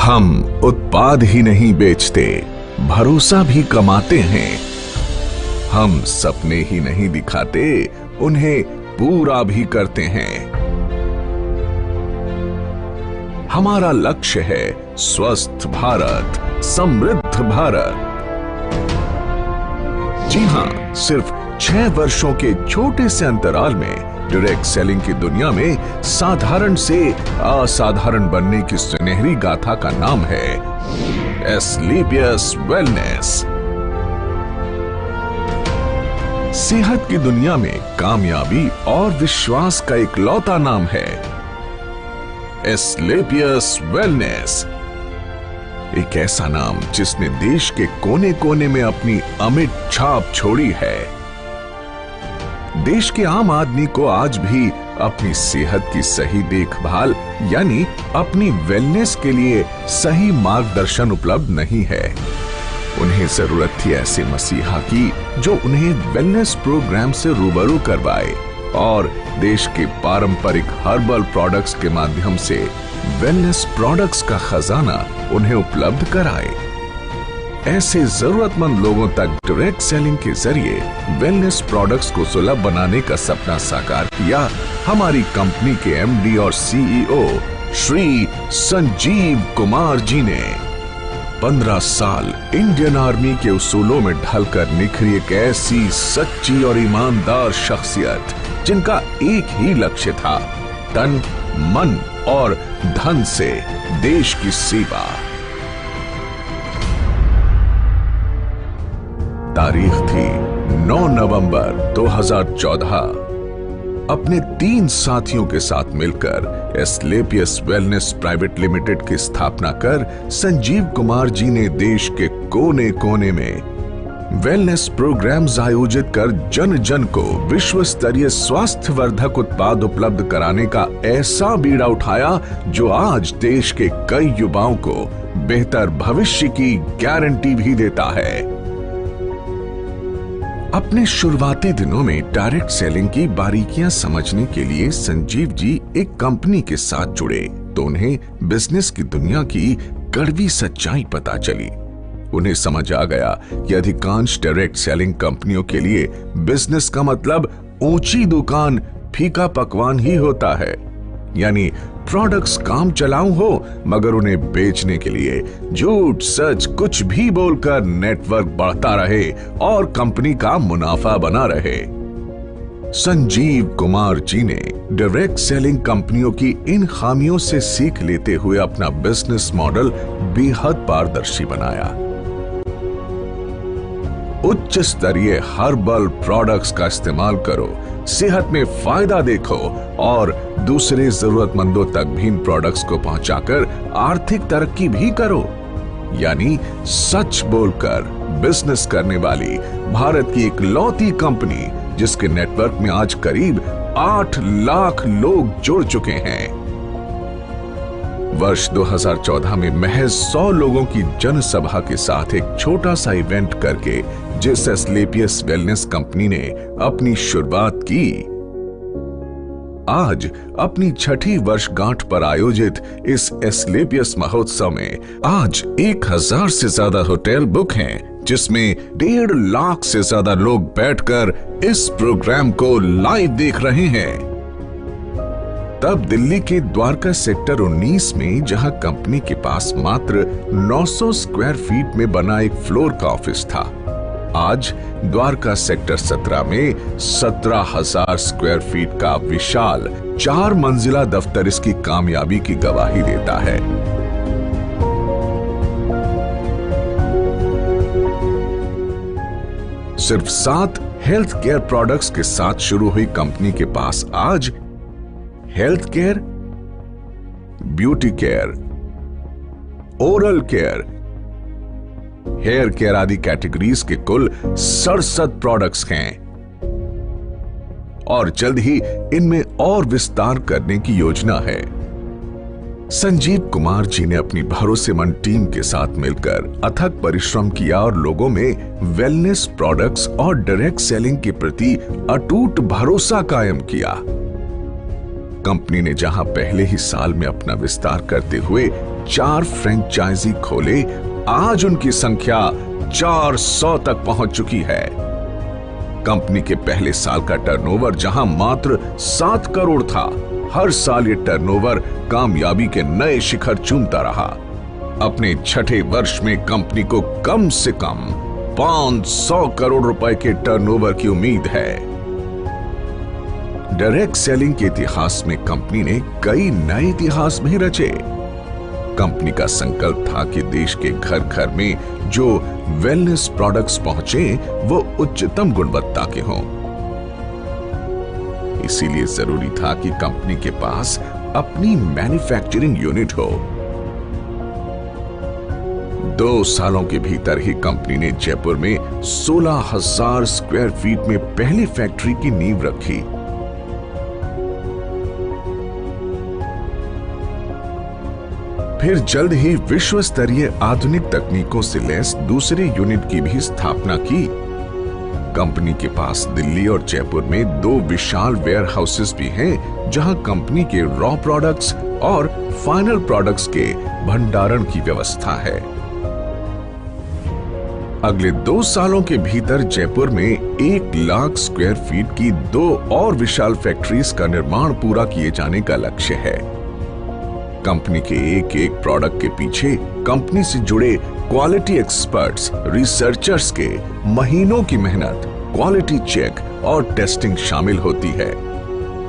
हम उत्पाद ही नहीं बेचते, भरोसा भी कमाते हैं। हम सपने ही नहीं दिखाते, उन्हें पूरा भी करते हैं। हमारा लक्ष्य है स्वस्थ भारत, समृद्ध भारत। जी हां, सिर्फ 6 वर्षों के छोटे से अंतराल में डायरेक्ट सेलिंग की दुनिया में साधारण से असाधारण बनने की सुनहरी गाथा का नाम है एस्क्लेपियस वेलनेस। सेहत की दुनिया में कामयाबी और विश्वास का इकलौता नाम है एस्क्लेपियस वेलनेस। एक ऐसा नाम जिसने देश के कोने कोने में अपनी अमिट छाप छोड़ी है। देश के आम आदमी को आज भी अपनी सेहत की सही देखभाल यानी अपनी वेलनेस के लिए सही मार्गदर्शन उपलब्ध नहीं है। उन्हें जरूरत थी ऐसे मसीहा की जो उन्हें वेलनेस प्रोग्राम से रूबरू करवाए और देश के पारंपरिक हर्बल प्रोडक्ट्स के माध्यम से वेलनेस प्रोडक्ट्स का खजाना उन्हें उपलब्ध कराए। ऐसे जरूरतमंद लोगों तक डायरेक्ट सेलिंग के जरिए वेलनेस प्रोडक्ट्स को सुलभ बनाने का सपना साकार किया हमारी कंपनी के एमडी और सीईओ श्री संजीव कुमार जी ने। 15 साल इंडियन आर्मी के उसूलों में ढलकर निखरी एक ऐसी सच्ची और ईमानदार शख्सियत जिनका एक ही लक्ष्य था, तन, मन और धन से देश की सेवा। तारीख थी 9 नवंबर 2014। अपने 3 साथियों के साथ मिलकर एस्क्लेपियस वेलनेस प्राइवेट लिमिटेड की स्थापना कर संजीव कुमार जी ने देश के कोने कोने में वेलनेस प्रोग्राम्स आयोजित कर जन जन को विश्व स्तरीय स्वास्थ्य वर्धक उत्पाद उपलब्ध कराने का ऐसा बीड़ा उठाया जो आज देश के कई युवाओं को बेहतर भविष्य की गारंटी भी देता है। अपने शुरुआती दिनों में डायरेक्ट सेलिंग की बारीकियां समझने के लिए संजीव जी एक कंपनी के साथ जुड़े तो उन्हें बिजनेस की दुनिया की कड़वी सच्चाई पता चली। उन्हें समझ आ गया कि अधिकांश डायरेक्ट सेलिंग कंपनियों के लिए बिजनेस का मतलब ऊंची दुकान, फीका पकवान ही होता है, यानी प्रोडक्ट्स काम चलाऊ हो मगर उन्हें बेचने के लिए झूठ सच कुछ भी बोलकर नेटवर्क बढ़ता रहे और कंपनी का मुनाफा बना रहे। संजीव कुमार जी ने डायरेक्ट सेलिंग कंपनियों की इन खामियों से सीख लेते हुए अपना बिजनेस मॉडल बेहद पारदर्शी बनाया। उच्च स्तरीय हर्बल प्रोडक्ट्स का इस्तेमाल करो, सेहत में फायदा देखो और दूसरे जरूरतमंदों तक भी इन प्रोडक्ट्स को पहुंचाकर आर्थिक तरक्की भी करो। यानी सच बोलकर बिजनेस करने वाली भारत की इकलौती कंपनी जिसके नेटवर्क में आज करीब 8 लाख लोग जुड़ चुके हैं। वर्ष 2014 में महज 100 लोगों की जनसभा के साथ एक छोटा सा इवेंट करके जिस एस्क्लेपियस वेलनेस कंपनी ने अपनी शुरुआत की, आज अपनी 6ठी वर्षगांठ पर आयोजित इस एस्क्लेपियस महोत्सव में आज 1000 से ज्यादा होटल बुक हैं, जिसमें 1.5 लाख से ज्यादा लोग बैठकर इस प्रोग्राम को लाइव देख रहे हैं। तब दिल्ली के द्वारका सेक्टर 19 में जहां कंपनी के पास मात्र 900 स्क्वायर फीट में बना एक फ्लोर का ऑफिस था, आज द्वारका सेक्टर 17 में 17,000 स्क्वायर फीट का विशाल 4 मंजिला दफ्तर इसकी कामयाबी की गवाही देता है। सिर्फ 7 हेल्थ केयर प्रोडक्ट्स के साथ शुरू हुई कंपनी के पास आज health care, beauty care, oral care, hair care आदि कैटेगरीज के कुल 67 प्रोडक्ट्स हैं और जल्द ही इनमें और विस्तार करने की योजना है। संजीव कुमार जी ने अपनी भरोसेमंद टीम के साथ मिलकर अथक परिश्रम किया और लोगों में वेलनेस प्रोडक्ट्स और डायरेक्ट सेलिंग के प्रति अटूट भरोसा कायम किया। कंपनी ने जहां पहले ही साल में अपना विस्तार करते हुए 4 फ्रेंचाइजी खोले। आज उनकी संख्या 400 तक पहुंच चुकी है। कंपनी के पहले साल का टर्नओवर जहां मात्र 7 करोड़ था, हर साल ये टर्नओवर कामयाबी के नए शिखर चूमता रहा। अपने छठे वर्ष में कंपनी को कम से कम 500 करोड़ रुपए के टर्नओवर की उम्मीद है। डायरेक्ट सेलिंग के इतिहास में कंपनी ने कई नए इतिहास भी रचे। कंपनी का संकल्प था कि देश के घर घर में जो वेलनेस प्रोडक्ट्स पहुंचे वो उच्चतम गुणवत्ता के हों। इसीलिए जरूरी था कि कंपनी के पास अपनी मैन्युफैक्चरिंग यूनिट हो। 2 सालों के भीतर ही कंपनी ने जयपुर में 16,000 स्क्वायर फीट में पहली फैक्ट्री की नींव रखी। फिर जल्द ही विश्व स्तरीय आधुनिक तकनीकों से लैस दूसरे यूनिट की भी स्थापना की। कंपनी के पास दिल्ली और जयपुर में 2 विशाल वेयर हाउसेस भी हैं, जहां कंपनी के रॉ प्रोडक्ट्स और फाइनल प्रोडक्ट्स के भंडारण की व्यवस्था है। अगले 2 सालों के भीतर जयपुर में 1 लाख स्क्वायर फीट की 2 और विशाल फैक्ट्रीज का निर्माण पूरा किए जाने का लक्ष्य है। कंपनी के एक प्रोडक्ट के पीछे कंपनी से जुड़े क्वालिटी एक्सपर्ट्स, रिसर्चर्स के महीनों की मेहनत, क्वालिटी चेक और टेस्टिंग शामिल होती है।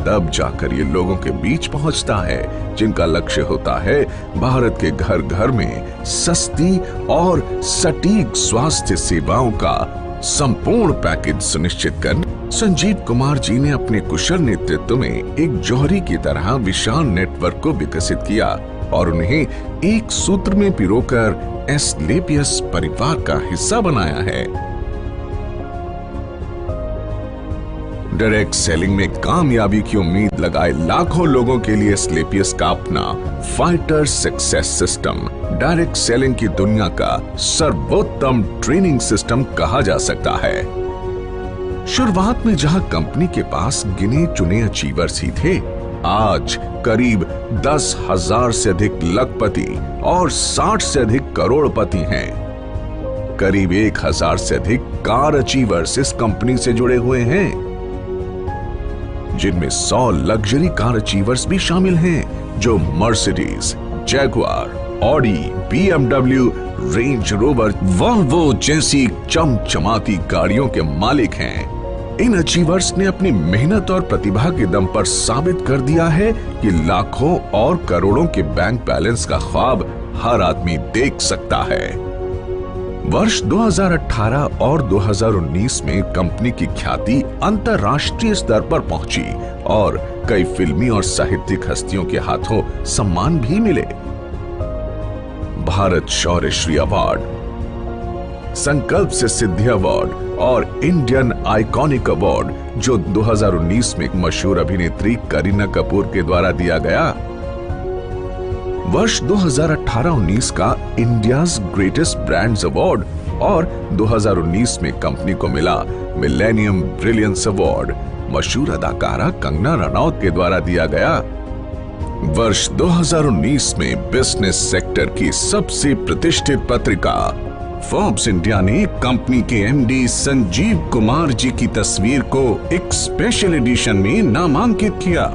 तब जाकर ये लोगों के बीच पहुंचता है, जिनका लक्ष्य होता है भारत के घर घर में सस्ती और सटीक स्वास्थ्य सेवाओं का संपूर्ण पैकेज सुनिश्चित करना। संजीव कुमार जी ने अपने कुशल नेतृत्व में एक जौहरी की तरह विशाल नेटवर्क को विकसित किया और उन्हें एक सूत्र में पिरोकर एस्क्लेपियस परिवार का हिस्सा बनाया है। डायरेक्ट सेलिंग में कामयाबी की उम्मीद लगाए लाखों लोगों के लिए एस्क्लेपियस का अपना fighter success system direct selling की दुनिया का सर्वोत्तम ट्रेनिंग सिस्टम कहा जा सकता है। शुरुआत में जहां कंपनी के पास गिने चुने अचीवर्स ही थे, आज करीब 10,000 से अधिक लखपति और 60 से अधिक करोड़पति हैं। करीब 1,000 से अधिक कार अचीवर्स इस कंपनी से जुड़े हुए हैं, जिनमें 100 लग्जरी कार अचीवर्स भी शामिल हैं, जो Mercedes, Jaguar, Audi, BMW, range rover, Volvo जैसी चमचमाती गाड़ियों के मालिक हैं। इन अचीवर्स ने अपनी मेहनत और प्रतिभा के दम पर साबित कर दिया है कि लाखों और करोड़ों के बैंक बैलेंस का ख्वाब हर आदमी देख सकता है। वर्ष 2018 और 2019 में कंपनी की ख्याति अंतर्राष्ट्रीय स्तर पर पहुंची और कई फिल्मी और साहित्यिक हस्तियों के हाथों सम्मान भी मिले। भारत शौर्य श्री अवार्ड, संकल्प से सिद्धि अवार्ड और इंडियन आइकॉनिक अवार्ड, जो 2019 में एक मशहूर अभिनेत्री करीना कपूर के द्वारा दिया गया। वर्ष 2018-19 का इंडियाज ग्रेटेस्ट ब्रांड्स अवार्ड और 2019 में कंपनी को मिला मिलेनियम ब्रिलियंस अवार्ड मशहूर अदाकारा कंगना रनौत के द्वारा दिया गया। वर्ष 2019 में बिजनेस सेक्टर की सबसे प्रतिष्ठित पत्रिका फोर्ब्स इंडिया ने कंपनी के एमडी संजीव कुमार जी की तस्वीर को एक स्पेशल एडिशन में नामांकित किया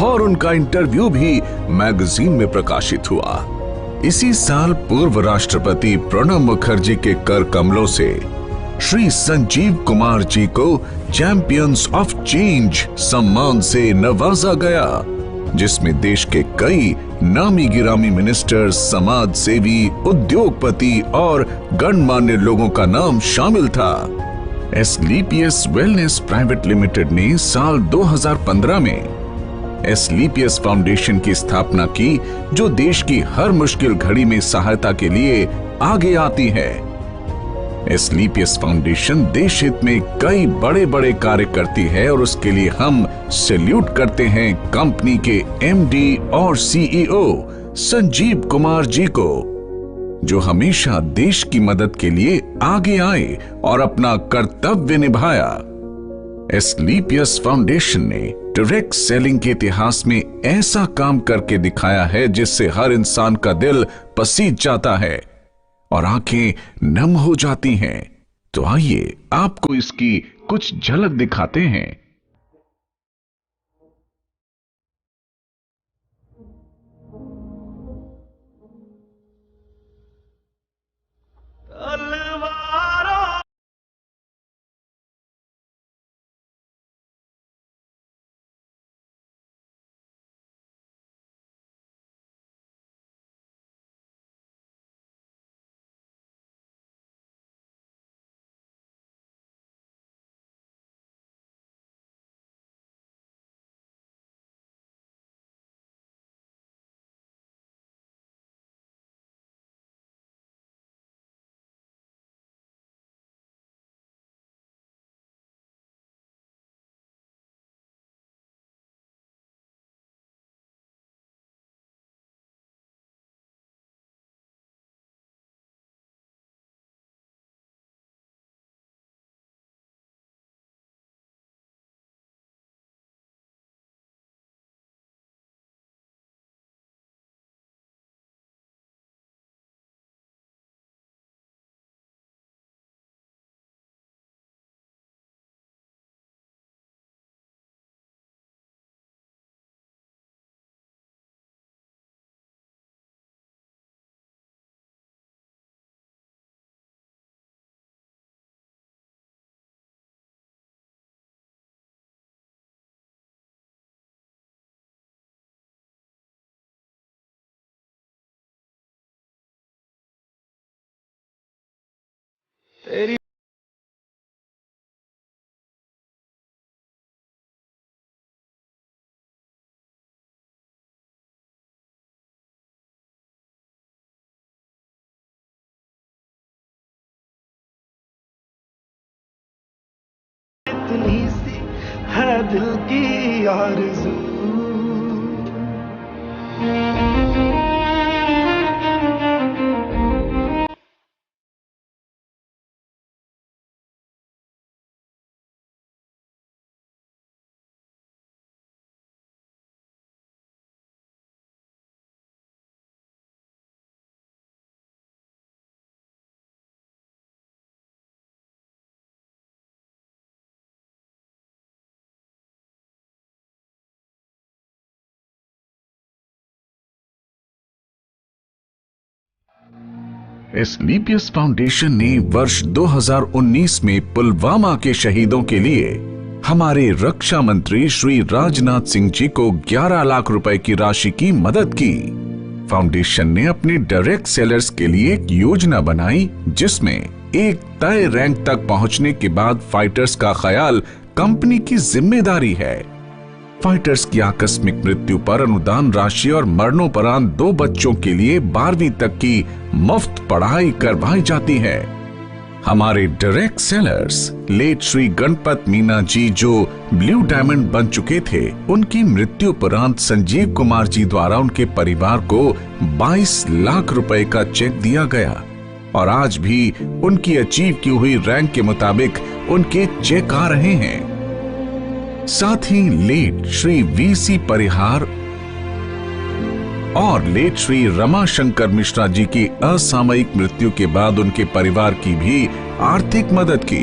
और उनका इंटरव्यू भी मैगजीन में प्रकाशित हुआ। इसी साल पूर्व राष्ट्रपति प्रणब मुखर्जी के कर कमलों से श्री संजीव कुमार जी को चैंपियंस ऑफ चेंज सम्मान से नवाजा गया, जिसमें देश के कई नामी गिरामी मिनिस्टर्स, समाज सेवी, उद्योगपति और गणमान्य लोगों का नाम शामिल था। एस्क्लेपियस वेलनेस प्राइवेट लिमिटेड ने साल 2015 में एस्क्लेपियस फाउंडेशन की स्थापना की, जो देश की हर मुश्किल घड़ी में सहायता के लिए आगे आती है। एस्क्लेपियस फाउंडेशन देश हित में कई बड़े बड़े कार्य करती है और उसके लिए हम सैल्यूट करते हैं कंपनी के एमडी और सीईओ संजीव कुमार जी को, जो हमेशा देश की मदद के लिए आगे आए और अपना कर्तव्य निभाया। एस्क्लेपियस फाउंडेशन ने डायरेक्ट सेलिंग के इतिहास में ऐसा काम करके दिखाया है जिससे हर इंसान का दिल पसीज जाता है और आंखें नम हो जाती हैं। तो आइए आपको इसकी कुछ झलक दिखाते हैं। तेरी इतनी सी है दिल की आरज़ू, एस्क्लेपियस फाउंडेशन ने वर्ष 2019 में पुलवामा के शहीदों के लिए हमारे रक्षा मंत्री श्री राजनाथ सिंह जी को 11 लाख रुपए की राशि की मदद की। फाउंडेशन ने अपने डायरेक्ट सेलर्स के लिए एक योजना बनाई जिसमें एक तय रैंक तक पहुंचने के बाद फाइटर्स का ख्याल कंपनी की जिम्मेदारी है। फाइटर्स की आकस्मिक मृत्यु पर अनुदान राशि और मरणोपरांत 2 बच्चों के लिए 12वीं तक की मुफ्त पढ़ाई करवाई जाती है। हमारे direct sellers late Shri Ganpat Meena ji जो ब्लू डायमंड बन चुके थे, उनकी मृत्यु उपरांत संजीव कुमार जी द्वारा उनके परिवार को 22 लाख रुपए का चेक दिया गया और आज भी उनकी अचीव की हुई रैंक के मुताबिक उनके चेक आ रहे हैं। साथ ही लेट श्री वीसी परिहार और लेट श्री रमाशंकर मिश्रा जी की असामयिक मृत्यु के बाद उनके परिवार की भी आर्थिक मदद की।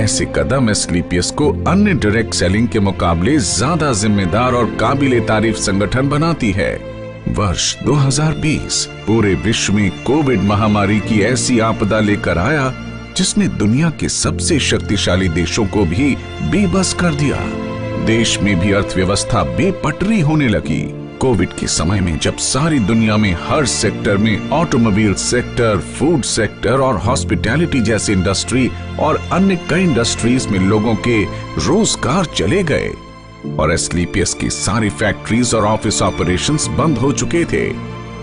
ऐसे कदम एस्क्लेपियस को अन्य डायरेक्ट सेलिंग के मुकाबले ज्यादा जिम्मेदार और काबिले तारीफ संगठन बनाती है। वर्ष 2020 पूरे विश्व में कोविड महामारी की ऐसी आपदा लेकर आया जिसने दुनिया के सबसे शक्तिशाली देशों को भी बेबस कर दिया। देश में भी अर्थव्यवस्था बेपटरी होने लगी। कोविड के समय में जब सारी दुनिया में हर सेक्टर में ऑटोमोबाइल सेक्टर, फूड सेक्टर और हॉस्पिटैलिटी जैसी इंडस्ट्री और अन्य कई इंडस्ट्रीज में लोगों के रोजगार चले गए और एस्क्लेपियस की सारी फैक्ट्रीज और ऑफिस ऑपरेशंस बंद हो चुके थे,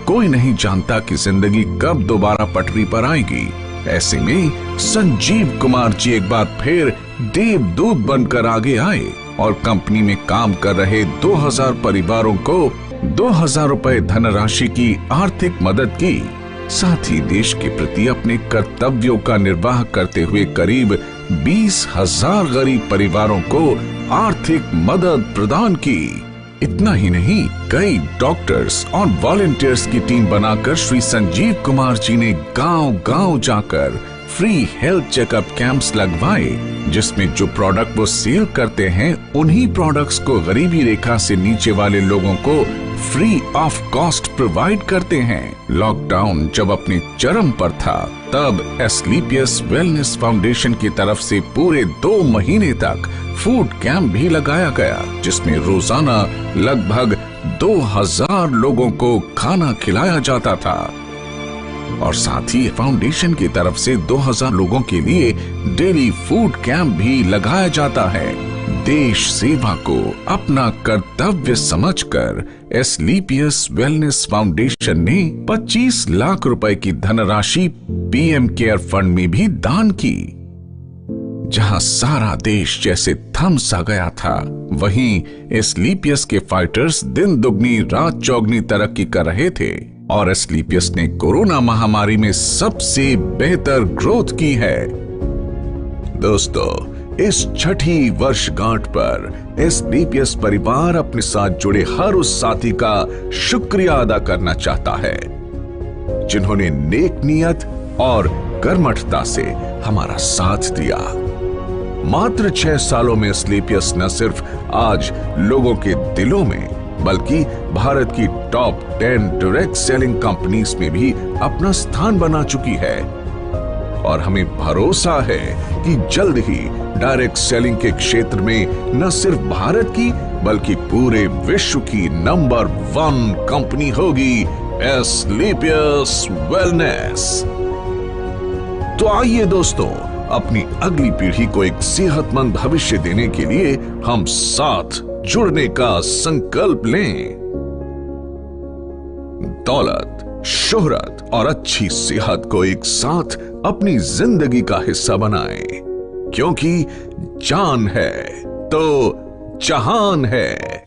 कोई नहीं जानता कि जिंदगी कब दोबारा पटरी पर आएगी। ऐसे में संजीव कुमार जी एक बार फिर देवदूत बनकर आगे आए और कंपनी में काम कर रहे 2000 परिवारों को 2000 रुपए धनराशि की आर्थिक मदद की। साथ ही देश के प्रति अपने कर्तव्यों का निर्वाह करते हुए करीब 20,000 गरीब परिवारों को आर्थिक मदद प्रदान की। इतना ही नहीं, कई डॉक्टर्स और वॉलंटियर्स की टीम बनाकर श्री संजीव कुमार जी ने गांव-गांव जाकर फ्री हेल्थ चेकअप कैंप्स लगवाए, जिसमें जो प्रोडक्ट वो सेल करते हैं उन्हीं प्रोडक्ट्स को गरीबी रेखा से नीचे वाले लोगों को फ्री ऑफ कॉस्ट प्रोवाइड करते हैं। लॉकडाउन जब अपने चरम पर था, तब एस्क्लेपियस वेलनेस फाउंडेशन की तरफ से पूरे 2 महीने तक फूड कैंप भी लगाया गया, जिसमें रोजाना लगभग 2000 लोगों को खाना खिलाया जाता था। और साथ ही फाउंडेशन की तरफ से 2000 लोगों के लिए डेली फूड कैंप भी लगाया जाता है। देश सेवा को अपना कर्तव्य समझकर एस्क्लेपियस वेलनेस फाउंडेशन ने 25 लाख रुपए की धनराशि पीएम केयर फंड में भी दान की। जहां सारा देश जैसे थम सा गया था, वहीं एस्क्लेपियस के फाइटर्स दिन दुगनी रात चौगनी तरक्की कर रहे थे और एस्क्लेपियस ने कोरोना महामारी में सबसे बेहतर ग्रोथ की है। दोस्तों, इस छठी वर्षगांठ पर एस्क्लेपियस परिवार अपने साथ जुड़े हर उस साथी का शुक्रिया अदा करना चाहता है, जिन्होंने नेक नियत और कर्मठता से हमारा साथ दिया। मात्र 6 सालों में एस्क्लेपियस न सिर्फ आज लोगों के दिलों में, बल्कि भारत की टॉप 10 डायरेक्ट सेलिंग कंपनीज में भी अपना स्थान बना चुकी है। और हमें भरोसा है कि जल्द ही डायरेक्ट सेलिंग के क्षेत्र में न सिर्फ भारत की, बल्कि पूरे विश्व की नंबर 1 कंपनी होगी एस्क्लेपियस वेलनेस। तो आइए दोस्तों, अपनी अगली पीढ़ी को एक सेहतमंद भविष्य देने के लिए हम साथ जुड़ने का संकल्प लें। दौलत, शोहरत और अच्छी सेहत को एक साथ अपनी जिंदगी का हिस्सा बनाएं, क्योंकि जान है तो जहान है।